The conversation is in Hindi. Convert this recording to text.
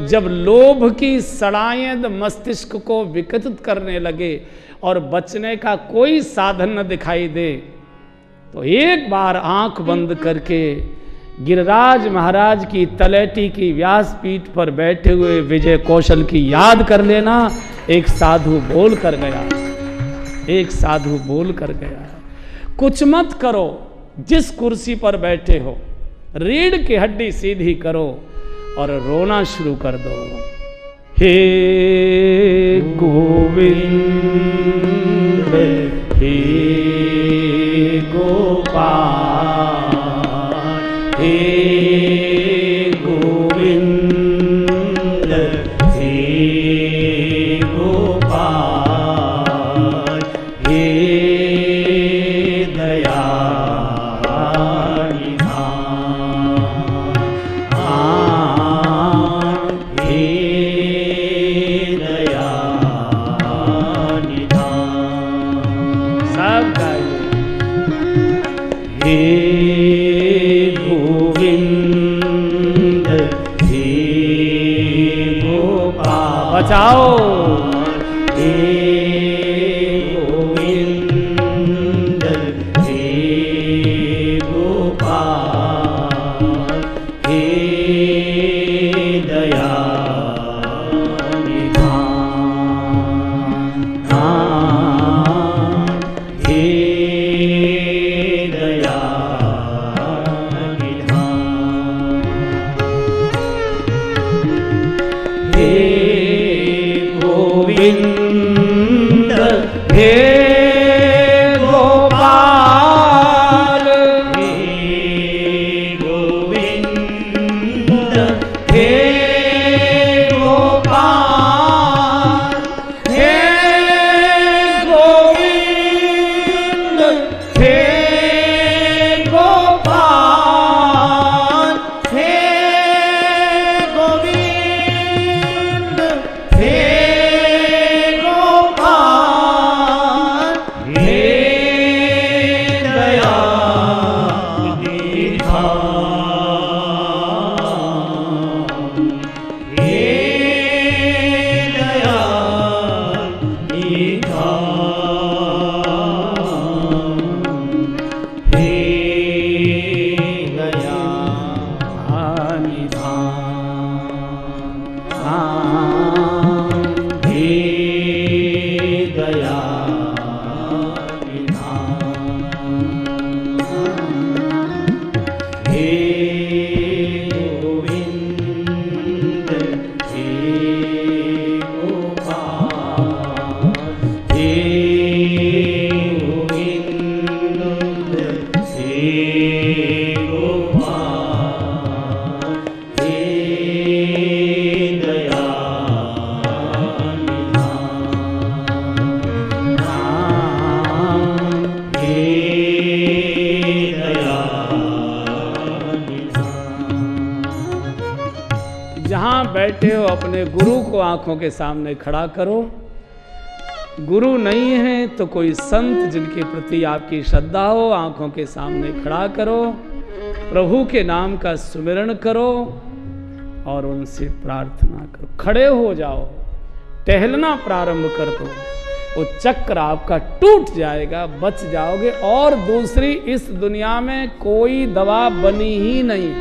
जब लोभ की सड़ाएं मस्तिष्क को विकसित करने लगे और बचने का कोई साधन न दिखाई दे, तो एक बार आंख बंद करके गिरिराज महाराज की तलेटी की व्यासपीठ पर बैठे हुए विजय कौशल की याद कर लेना। एक साधु बोल कर गया, एक साधु बोल कर गया, कुछ मत करो, जिस कुर्सी पर बैठे हो रीढ़ की हड्डी सीधी करो और रोना शुरू कर दो। हे गोविंद हे गोपाल, हे गोविंद हे गोपाल, हे दयानिधान, हे दयानिधान। सब गाइए। हे गोविंद हे गोपाल, बचाओ। हे गोविंद हे गोपाल, हे दयानिधान, हे गोविंद हे गोपाल, हे गोविंद हे गोपाल, हे गोविंद हे गोपाल, हे गोविंद हे बैठे हो अपने गुरु को आंखों के सामने खड़ा करो। गुरु नहीं है तो कोई संत जिनके प्रति आपकी श्रद्धा हो, आंखों के सामने खड़ा करो, प्रभु के नाम का सुमिरन करो और उनसे प्रार्थना करो। खड़े हो जाओ, टहलना प्रारंभ कर दो, वो चक्र आपका टूट जाएगा, बच जाओगे। और दूसरी इस दुनिया में कोई दवा बनी ही नहीं।